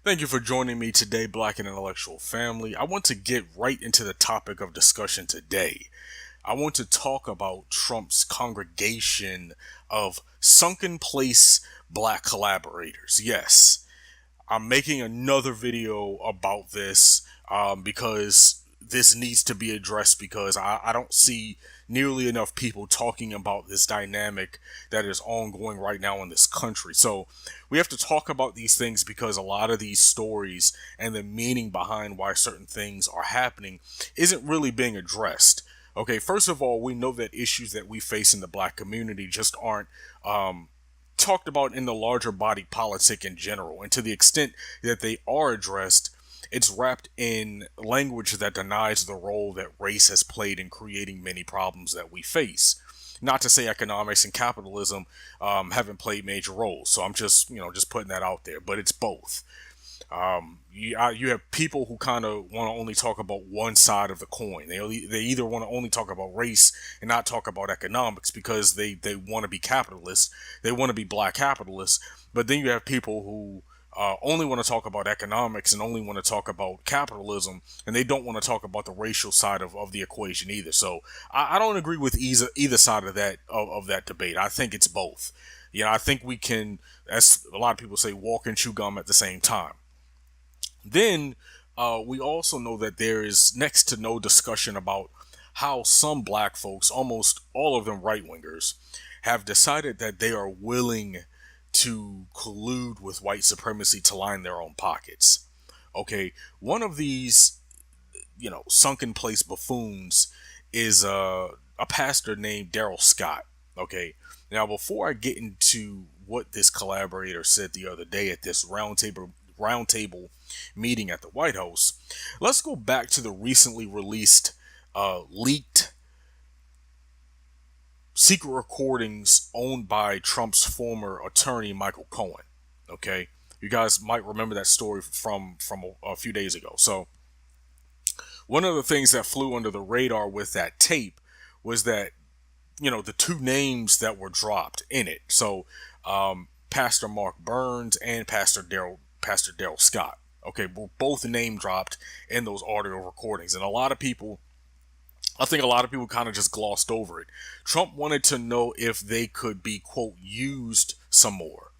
Thank you for joining me today, Black and Intellectual Family. I want to get right into the topic of discussion today. I want to talk about Trump's congregation of sunken place black collaborators. Yes, I'm making another video about this because this needs to be addressed because I don't see nearly enough people talking about this dynamic that is ongoing right now in this country. So we have to talk about these things because a lot of these stories and the meaning behind why certain things are happening isn't really being addressed. Okay, first of all, we know that issues that we face in the black community just aren't talked about in the larger body politic in general. And to the extent that they are addressed, it's wrapped in language that denies the role that race has played in creating many problems that we face. Not to say economics and capitalism haven't played major roles. So I'm just putting that out there, but it's both. You have people who kind of want to only talk about one side of the coin. They either want to only talk about race and not talk about economics because they want to be capitalists. They want to be black capitalists. But then you have people who only want to talk about economics and only want to talk about capitalism, and they don't want to talk about the racial side of the equation either. So I don't agree with either side of that debate. I think it's both. I think we can, as a lot of people say, walk and chew gum at the same time. Then we also know that there is next to no discussion about how some black folks, almost all of them right wingers, have decided that they are willing to collude with white supremacy to line their own pockets. Okay, one of these, sunken place buffoons is a pastor named Daryl Scott. Okay, now before I get into what this collaborator said the other day at this roundtable meeting at the White House, let's go back to the recently released leaked secret recordings owned by Trump's former attorney Michael Cohen. Okay, you guys might remember that story from a few days ago. So one of the things that flew under the radar with that tape was that the two names that were dropped in it. So Pastor Mark Burns and Pastor Daryl Scott. Okay, were both name dropped in those audio recordings, and I think a lot of people kind of just glossed over it. Trump wanted to know if they could be, quote, used some more.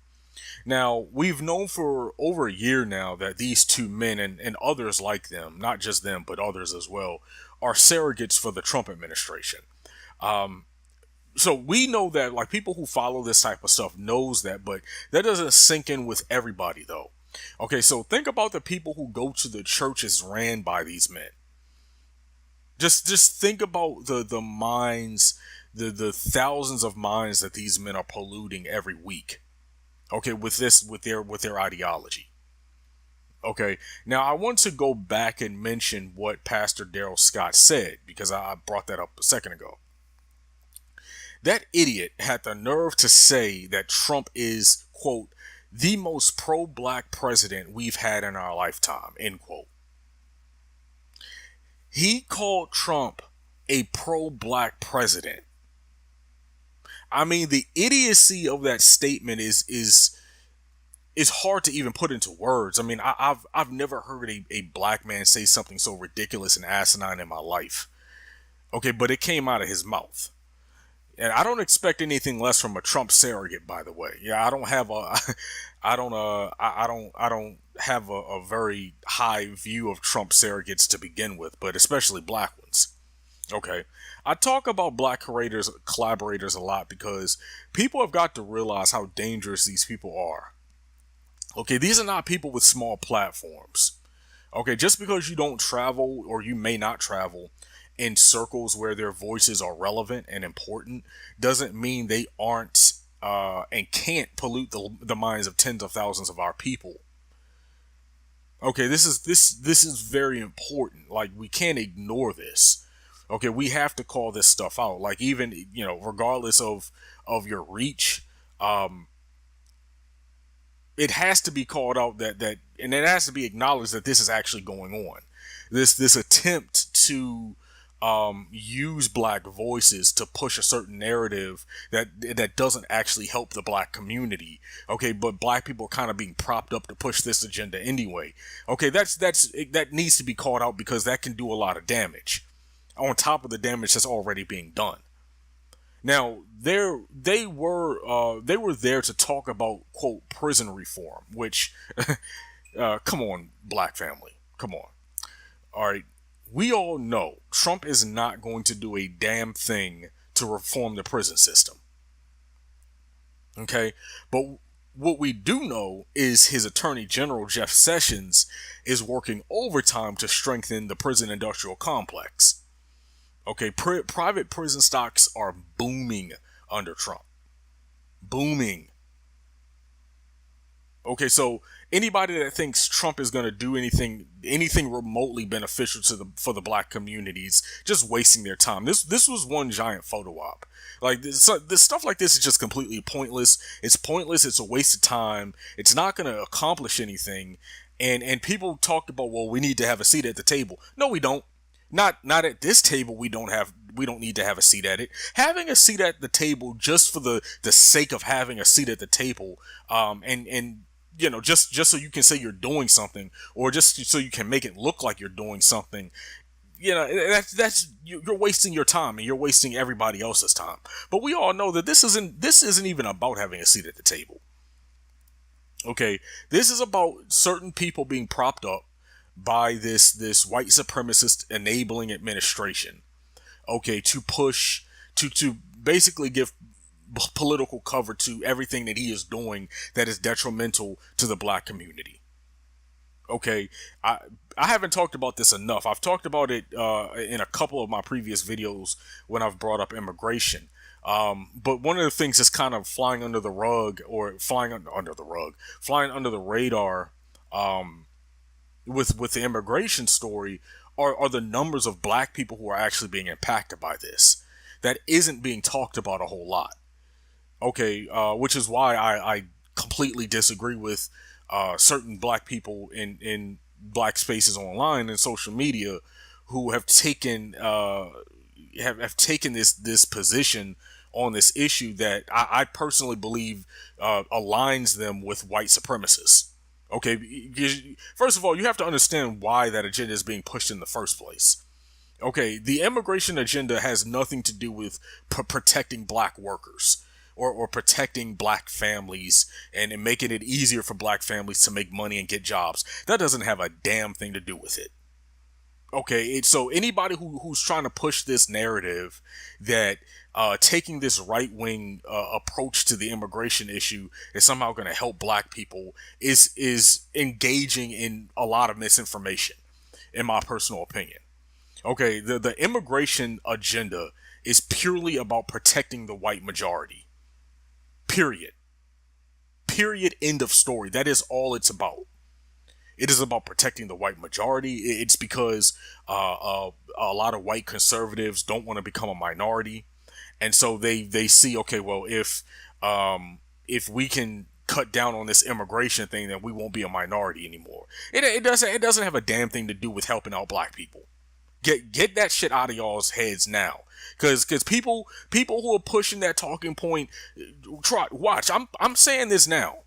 Now, we've known for over a year now that these two men and others like them, not just them, but others as well, are surrogates for the Trump administration. So we know that, like, people who follow this type of stuff knows that, but that doesn't sink in with everybody, though. Okay, so think about the people who go to the churches ran by these men. Just think about the minds, the thousands of minds that these men are polluting every week. Okay, with their ideology. Okay, now I want to go back and mention what Pastor Daryl Scott said because I brought that up a second ago. That idiot had the nerve to say that Trump is, quote, the most pro-black president we've had in our lifetime, end quote. He called Trump a pro-black president. I mean, the idiocy of that statement is hard to even put into words. I mean, I've never heard a black man say something so ridiculous and asinine in my life. Okay, but it came out of his mouth. And I don't expect anything less from a Trump surrogate, by the way. Yeah, I don't have a very high view of Trump surrogates to begin with, but especially black ones. Okay, I talk about black collaborators a lot because people have got to realize how dangerous these people are. Okay, these are not people with small platforms. Okay, just because you don't travel or you may not travel in circles where their voices are relevant and important doesn't mean they aren't and can't pollute the minds of tens of thousands of our people. Okay, this is very important. Like, we can't ignore this. Okay, we have to call this stuff out. Like, even regardless of your reach, it has to be called out that and it has to be acknowledged that this is actually going on. This attempt to use black voices to push a certain narrative that doesn't actually help the black community. Okay, but black people are kind of being propped up to push this agenda anyway. Okay, that needs to be called out because that can do a lot of damage on top of the damage that's already being done. Now, they were there to talk about, quote, prison reform, which, come on, black family, come on. All right, we all know Trump is not going to do a damn thing to reform the prison system. Okay, but what we do know is his Attorney General, Jeff Sessions, is working overtime to strengthen the prison industrial complex. Okay, private prison stocks are booming under Trump. Booming. Okay, so anybody that thinks Trump is going to do anything remotely beneficial for the black communities, just wasting their time. This was one giant photo op. Like this stuff like this is just completely pointless. It's pointless. It's a waste of time. It's not going to accomplish anything. And people talked about, well, we need to have a seat at the table. No, we don't. Not at this table. We don't need to have a seat at it. Having a seat at the table just for the sake of having a seat at the table, and you know, just so you can say you're doing something, or just so you can make it look like you're doing something, you know, you're wasting your time and you're wasting everybody else's time. But we all know that this isn't even about having a seat at the table. Okay, this is about certain people being propped up by this white supremacist enabling administration, okay, to push to basically give political cover to everything that he is doing that is detrimental to the black community. Okay, I haven't talked about this enough. I've talked about it in a couple of my previous videos when I've brought up immigration. But one of the things that's kind of flying under the rug, or flying under the radar, with the immigration story are the numbers of black people who are actually being impacted by this. That isn't being talked about a whole lot. Okay, which is why I completely disagree with certain black people in black spaces online and social media who have taken this position on this issue that I personally believe aligns them with white supremacists. Okay, first of all, you have to understand why that agenda is being pushed in the first place. Okay, the immigration agenda has nothing to do with protecting black workers or protecting black families and making it easier for black families to make money and get jobs. That doesn't have a damn thing to do with it. Okay, so anybody who's trying to push this narrative that taking this right-wing approach to the immigration issue is somehow going to help black people is engaging in a lot of misinformation, in my personal opinion. Okay, the immigration agenda is purely about protecting the white majority. Period. Period. End of story. That is all it's about. It is about protecting the white majority. It's because a lot of white conservatives don't want to become a minority, and so they see, okay, well, if we can cut down on this immigration thing, then we won't be a minority anymore. It doesn't have a damn thing to do with helping out black people. Get that shit out of y'all's heads now, because people who are pushing that talking point, watch. I'm saying this now.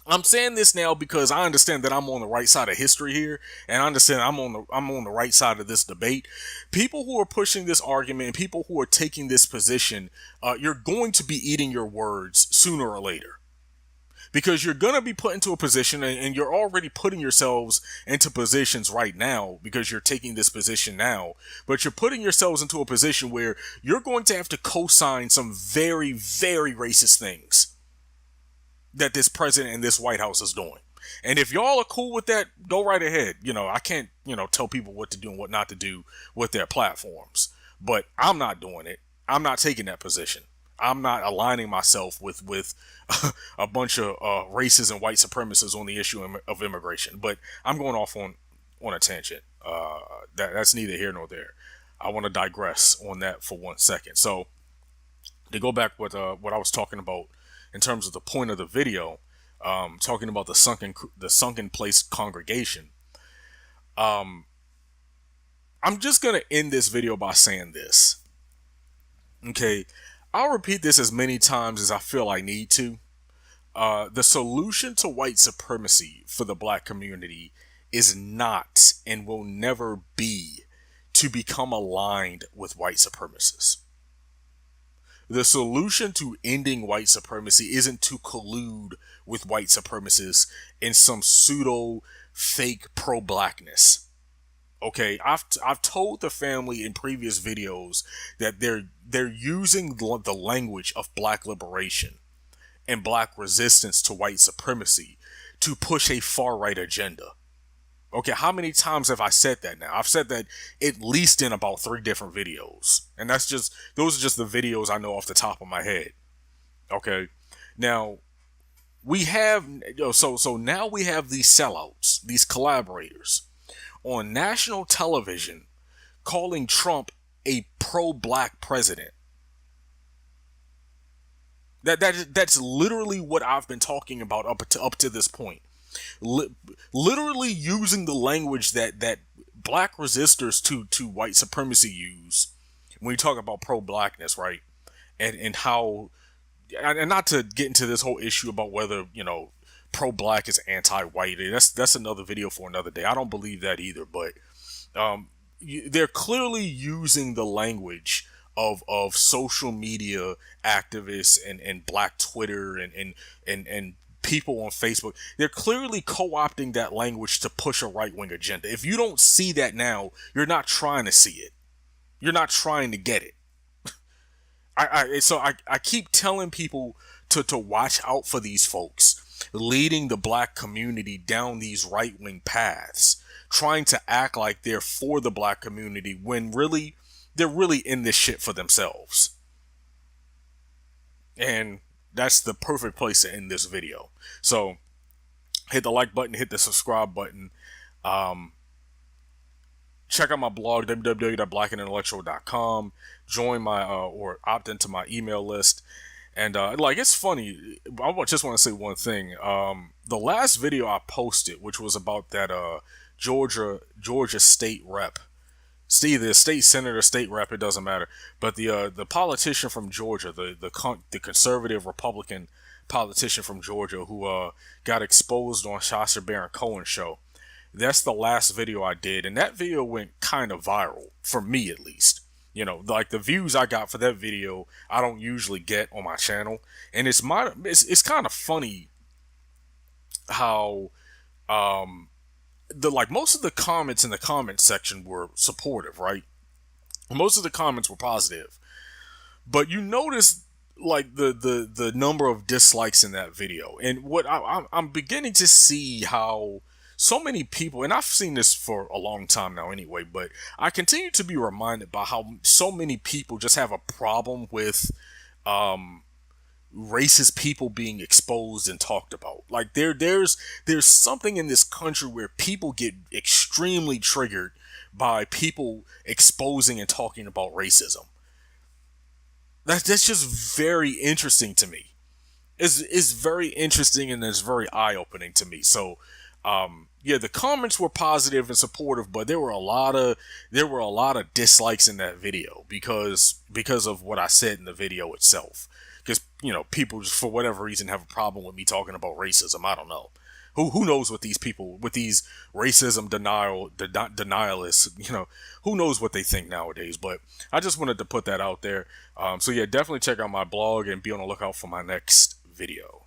I'm saying this now because I understand that I'm on the right side of history here, and I understand I'm on the right side of this debate. People who are pushing this argument, people who are taking this position, you're going to be eating your words sooner or later, because you're going to be put into a position, and you're already putting yourselves into positions right now because you're taking this position now, but you're putting yourselves into a position where you're going to have to co-sign some very, very racist things that this president and this White House is doing. And if y'all are cool with that, go right ahead. You know, I can't, tell people what to do and what not to do with their platforms, but I'm not doing it. I'm not taking that position. I'm not aligning myself with a bunch of racists and white supremacists on the issue of immigration. But I'm going off on a tangent. That's neither here nor there. I want to digress on that for 1 second. So to go back with what I was talking about in terms of the point of the video, talking about the sunken place congregation. I I'm just gonna end this video by saying this. Okay, I'll repeat this as many times as I feel I need to. The solution to white supremacy for the black community is not and will never be to become aligned with white supremacists. The solution to ending white supremacy isn't to collude with white supremacists in some pseudo fake pro-blackness. Okay, I've told the family in previous videos that they're using the language of black liberation and black resistance to white supremacy to push a far-right agenda. Okay, how many times have I said that now? I've said that at least in about 3 different videos. And those are just the videos I know off the top of my head. Okay. Now, we have so now we have these sellouts, these collaborators on national television calling Trump a pro-black president. That's literally what I've been talking about up to this point. Literally using the language that black resistors to white supremacy use when you talk about pro-blackness, right? And how, and not to get into this whole issue about whether, pro-black is anti-white. That's another video for another day. I don't believe that either, but they're clearly using the language of social media activists and black Twitter and people on Facebook. They're clearly co-opting that language to push a right-wing agenda. If you don't see that now, you're not trying to see it. You're not trying to get it. I keep telling people to watch out for these folks leading the black community down these right-wing paths, trying to act like they're for the black community when really they're really in this shit for themselves. And that's the perfect place to end this video. So hit the like button, hit the subscribe button. Check out my blog, www.blackandintellectual.com. Join my or opt into my email list. And it's funny. I just want to say one thing. The last video I posted, which was about that Georgia state rep, either state senator, state rep, it doesn't matter. But the politician from Georgia, the conservative Republican politician from Georgia who got exposed on Sacha Baron Cohen's show. That's the last video I did, and that video went kind of viral, for me at least. Like the views I got for that video, I don't usually get on my channel, and it's kind of funny how most of the comments in the comment section were supportive, right? Most of the comments were positive, but you notice the number of dislikes in that video, and what I'm beginning to see how so many people, and I've seen this for a long time now anyway, but I continue to be reminded by how so many people just have a problem with racist people being exposed and talked about. Like there's something in this country where people get extremely triggered by people exposing and talking about racism. That's just very interesting to me. It's very interesting, and it's very eye-opening to me. So the comments were positive and supportive, but there were a lot of dislikes in that video because of what I said in the video itself. Because people just, for whatever reason, have a problem with me talking about racism. I don't know. Who knows what these people with these racism denialists, who knows what they think nowadays. But I just wanted to put that out there. So yeah, definitely check out my blog and be on the lookout for my next video.